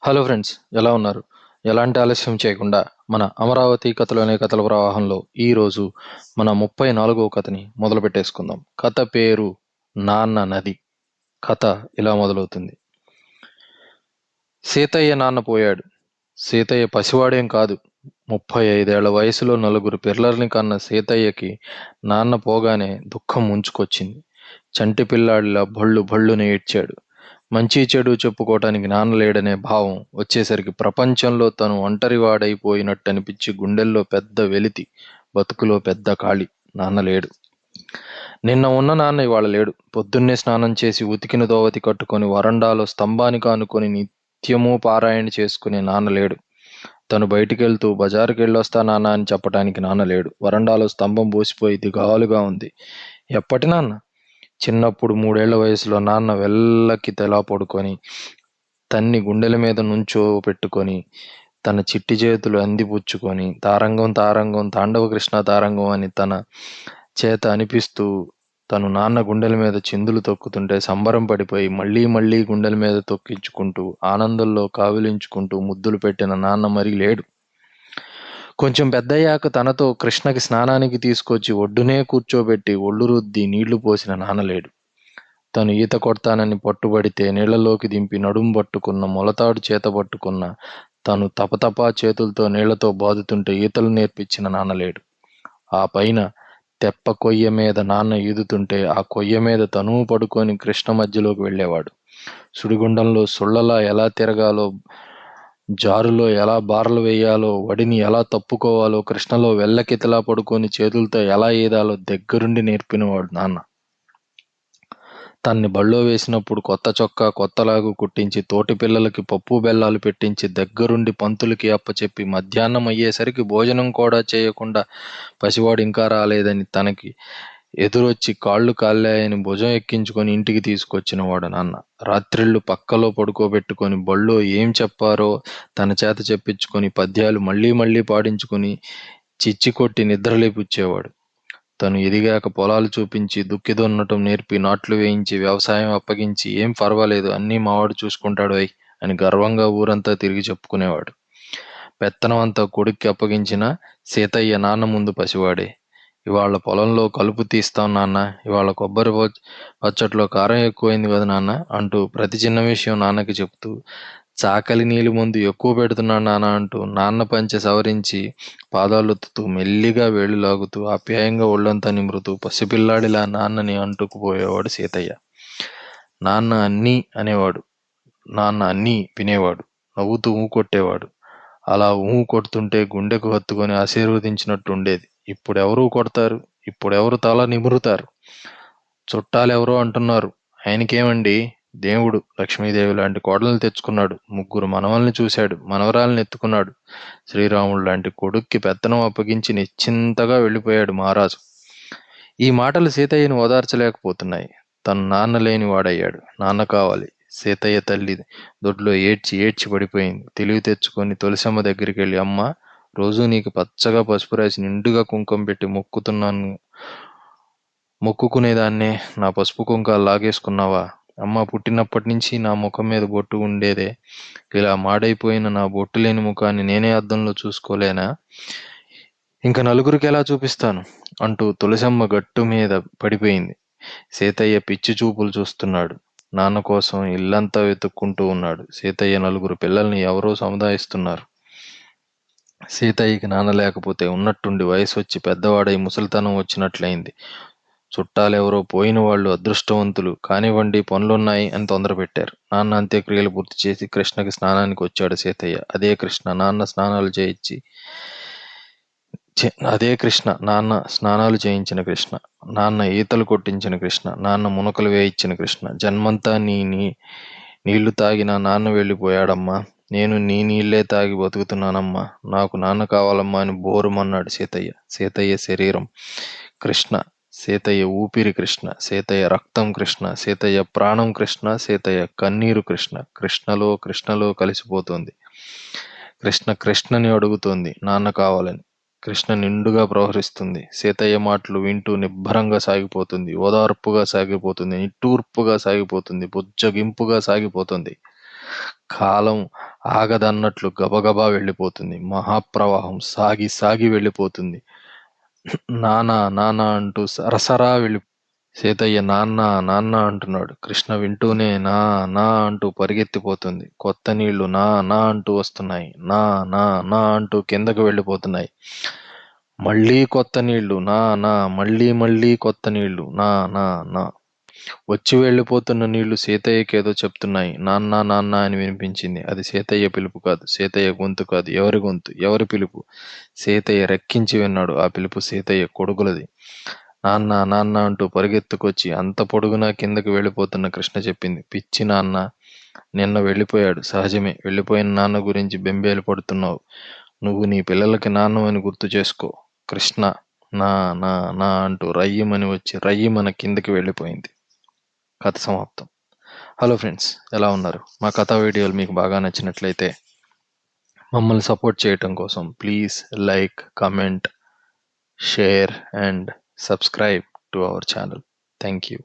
Hello friends, ఎలా ఉన్నారు? ఎలాంటి ఆలస్యం చేయకుండా మన అమరావతి కథలోనే కథల ప్రవాహంలో ఈరోజు మన 34వ కథని మొదలు పెట్టేసుకుందాం. కథ పేరు నాన్న నది. కథ ఇలా మొదలవుతుంది. సీతయ్య నాన్న పోయాడు. సీతయ్య పసివాడేం కాదు. 35 ఏళ్ల వయసులో నలుగురు పిల్లల్ని కన్న సీతయ్యకి నాన్న పోగానే దుఃఖం ముంచుకొచ్చింది. చంటి పిల్లాడిలా భళ్ళు భళ్ళున ఏడ్చాడు. మంచి చెడు చెప్పుకోవటానికి నాన్న లేడనే భావం వచ్చేసరికి ప్రపంచంలో తను ఒంటరివాడైపోయినట్టనిపించి గుండెల్లో పెద్ద వెలితి, బతుకులో పెద్ద ఖాళీ. నాన్న లేడు. నిన్న ఉన్న నాన్న ఇవాళ లేడు. పొద్దున్నే స్నానం చేసి ఉతికిన దోవతి కట్టుకొని వరండాలో స్తంభానికి ఆనుకొని నిత్యమూ పారాయణ చేసుకునే నాన్న లేడు. తను బయటికెళ్తూ బజారుకి వెళ్ళొస్తా నాన్న అని చెప్పటానికి నాన్న లేడు. వరండాలో స్తంభం బోసిపోయి దిగాలుగా ఉంది. ఎప్పటి నాన్న? చిన్నప్పుడు 3 ఏళ్ల వయసులో నాన్న వెల్లకి తెలా పడుకొని తన్ని గుండెల మీద నుంచో పెట్టుకొని తన చిట్టి చేతులు అందిపుచ్చుకొని తారంగం తారంగం తాండవ కృష్ణ తారంగం అని తన చేత అనిపిస్తూ తను నాన్న గుండెల మీద చిందులు తొక్కుతుంటే సంబరం పడిపోయి మళ్ళీ మళ్ళీ గుండెల మీద తొక్కించుకుంటూ ఆనందంలో కావిలించుకుంటూ ముద్దులు పెట్టిన నాన్న మరి లేడు. కొంచెం పెద్దయ్యాక తనతో కృష్ణకి స్నానానికి తీసుకొచ్చి ఒడ్డునే కూర్చోబెట్టి ఒళ్ళు రుద్ది నీళ్లు పోసిన నాన్న లేడు. తను ఈత కొడతానని పట్టుబడితే నీళ్లలోకి దింపి నడుం పట్టుకున్న మొలతాడు చేత పట్టుకున్న తను తపతపా చేతులతో నీళ్లతో బాదుతుంటే ఈతలు నేర్పించిన నాన్న లేడు. ఆ పైన తెప్ప కొయ్య మీద నాన్న ఈదుతుంటే ఆ కొయ్య మీద తనూ పడుకొని కృష్ణ మధ్యలోకి వెళ్ళేవాడు. సుడిగుండంలో సుళ్ళలా ఎలా తిరగాలో, జారులో ఎలా బార్లు వేయాలో, వడిని ఎలా తప్పుకోవాలో, కృష్ణలో వెల్లకితలా పడుకొని చేతులతో ఎలా ఈదాలో దగ్గరుండి నేర్పినవాడు నాన్న. తన్ని బళ్ళో వేసినప్పుడు కొత్త చొక్కా కొత్తలాగు కుట్టించి తోటి పిల్లలకి పప్పు బెల్లాలు పెట్టించి దగ్గరుండి పంతులకి అప్పచెప్పి మధ్యాహ్నం అయ్యేసరికి భోజనం కూడా చేయకుండా పసివాడు ఇంకా రాలేదని తనకి ఎదురొచ్చి కాళ్ళు కాళ్ళాయని భుజం ఎక్కించుకొని ఇంటికి తీసుకొచ్చినవాడు నాన్న. రాత్రిళ్ళు పక్కలో పడుకోబెట్టుకొని బళ్ళో ఏం చెప్పారో తన చేత చెప్పించుకొని పద్యాలు మళ్ళీ మళ్ళీ పాడించుకొని చిచ్చి కొట్టి నిద్రలేపుచ్చేవాడు. తను ఎదిగాక పొలాలు చూపించి దుక్కి దున్నటం నేర్పి నాట్లు వేయించి వ్యవసాయం అప్పగించి ఏం పర్వాలేదు అన్నీ మావాడు చూసుకుంటాడోయ్ అని గర్వంగా ఊరంతా తిరిగి చెప్పుకునేవాడు. పెత్తనం అంతా కొడుక్కి అప్పగించిన సీతయ్య నాన్న ముందు పసివాడే. ఇవాళ పొలంలో కలుపు తీస్తాం నాన్న, ఇవాళ కొబ్బరి పచ్చట్లో కారం ఎక్కువైంది కదా నాన్న అంటూ ప్రతి చిన్న విషయం నాన్నకి చెప్తూ చాకలి నీలి ముందు ఎక్కువ పెడుతున్నాడు నాన్న అంటూ నాన్న పంచె సవరించి పాదాలొత్తుతూ మెల్లిగా వేళ్ళు లాగుతూ ఆప్యాయంగా ఒళ్ళంతా నిమురుతూ పసిపిల్లాడిలా నాన్నని అంటుకుపోయేవాడు సీతయ్య. నాన్న అన్నీ అనేవాడు. నాన్న అన్నీ వినేవాడు. నవ్వుతూ ఊ కొట్టేవాడు. అలా ఊ కొడుతుంటే గుండెకు హత్తుకొని ఆశీర్వదించినట్టు ఉండేది. ఇప్పుడెవరూ కొడతారు? ఇప్పుడెవరు తల నిమురుతారు? చుట్టాలెవరో అంటున్నారు. ఆయనకేమండి? దేవుడు లక్ష్మీదేవి లాంటి కోడల్ని తెచ్చుకున్నాడు. 3 మనవల్ని చూశాడు. మనవరాల్ని ఎత్తుకున్నాడు. శ్రీరాముడు లాంటి కొడుక్కి పెత్తనం అప్పగించి నిశ్చింతగా వెళ్ళిపోయాడు మహారాజు. ఈ మాటలు సీతయ్యను ఓదార్చలేకపోతున్నాయి. తను నాన్న లేని వాడయ్యాడు. నాన్న కావాలి. సీతయ్య తల్లి దొడ్లో ఏడ్చి ఏడ్చి పడిపోయింది. తెలివి తెచ్చుకొని తులసమ్మ దగ్గరికి వెళ్ళి, అమ్మా, రోజూ నీకు పచ్చగా పసుపు రాసి నిండుగా కుంకుమ పెట్టి మొక్కుకునేదాన్నే నా పసుపు కుంకాలు లాగేసుకున్నావా? అమ్మ, పుట్టినప్పటి నుంచి నా ముఖం మీద బొట్టు ఉండేదే. ఇలా మాడైపోయిన నా బొట్టు లేని ముఖాన్ని నేనే అద్దంలో చూసుకోలేనా? ఇంక నలుగురికి ఎలా చూపిస్తాను అంటూ తులసమ్మ గట్టు మీద పడిపోయింది. సీతయ్య పిచ్చి చూపులు చూస్తున్నాడు. నాన్న కోసం ఇల్లంతా వెతుక్కుంటూ ఉన్నాడు. సీతయ్య నలుగురు పిల్లల్ని ఎవరో సముదాయిస్తున్నారు. సీతయ్యకి నాన్న లేకపోతే ఉన్నట్టుండి వయసు వచ్చి పెద్దవాడై ముసలితనం వచ్చినట్లయింది. చుట్టాలెవరో పోయిన వాళ్ళు అదృష్టవంతులు కానివ్వండి, పనులున్నాయి అని తొందర పెట్టారు. నాన్న అంత్యక్రియలు పూర్తి చేసి కృష్ణకి స్నానానికి వచ్చాడు సీతయ్య. అదే కృష్ణ నాన్న స్నానాలు చేయించిన కృష్ణ, నాన్న ఈతలు కొట్టించిన కృష్ణ, నాన్న మునకలు వేయించిన కృష్ణ. జన్మంతా నీళ్లు తాగినా నాన్న వెళ్ళిపోయాడమ్మా. నేను నీ నీళ్లే తాగి బతుకుతున్నానమ్మా. నాకు నాన్న కావాలమ్మా అని బోరుమన్నాడు సీతయ్య. సీతయ్య శరీరం కృష్ణ, సీతయ్య ఊపిరి కృష్ణ, సీతయ్య రక్తం కృష్ణ, సీతయ్య ప్రాణం కృష్ణ, సీతయ్య కన్నీరు కృష్ణ. కృష్ణలో కృష్ణలో కలిసిపోతోంది. కృష్ణ కృష్ణని అడుగుతోంది నాన్న కావాలని. కృష్ణ నిండుగా ప్రవహిస్తుంది. సీతయ్య మాటలు వింటూ నిబ్బరంగా సాగిపోతుంది. ఓదార్పుగా సాగిపోతుంది. నిట్టూర్పుగా సాగిపోతుంది. బుజ్జగింపుగా సాగిపోతుంది. కాలం ఆగదన్నట్లు గబగబా వెళ్ళిపోతుంది. మహాప్రవాహం సాగి సాగి వెళ్ళిపోతుంది. నానా నానా అంటూ సరసరా సీతయ్య నాన్న నాన్న అంటున్నాడు. కృష్ణ వింటూనే నా నా అంటూ పరిగెత్తిపోతుంది. కొత్త నీళ్లు నా నా అంటూ వస్తున్నాయి. నా నా నా అంటూ కిందకు వెళ్ళిపోతున్నాయి. మళ్ళీ కొత్త నీళ్లు నా నా మళ్ళీ మళ్ళీ కొత్త నీళ్లు నా నా నా. వచ్చి వెళ్ళిపోతున్న నీళ్లు సీతయ్యకేదో చెప్తున్నాయి. నాన్న నాన్న అని వినిపించింది. అది సీతయ్య పిలుపు కాదు. సీతయ్య గొంతు కాదు. ఎవరి గొంతు? ఎవరి పిలుపు? సీతయ్య రెక్కించి విన్నాడు. ఆ పిలుపు సీతయ్య కొడుకులది. నాన్న నాన్న అంటూ పరిగెత్తుకొచ్చి అంత పొడుగునా కిందకి వెళ్ళిపోతున్న కృష్ణ చెప్పింది. పిచ్చి నాన్న నిన్న వెళ్ళిపోయాడు. సహజమే. వెళ్ళిపోయిన నాన్న గురించి బెంబేలు పడుతున్నావు. నువ్వు నీ పిల్లలకి నాన్నవని గుర్తు చేసుకో. కృష్ణ నా నా నా అంటూ రయ్యమని వచ్చి రయ్యమన కిందకి వెళ్ళిపోయింది. కథ సమాప్తం. హలో ఫ్రెండ్స్, ఎలా ఉన్నారు? మా కథా వీడియోలు మీకు బాగా నచ్చినట్లయితే మమ్మల్ని సపోర్ట్ చేయటం కోసం please like, comment, share and subscribe to our channel. Thank you.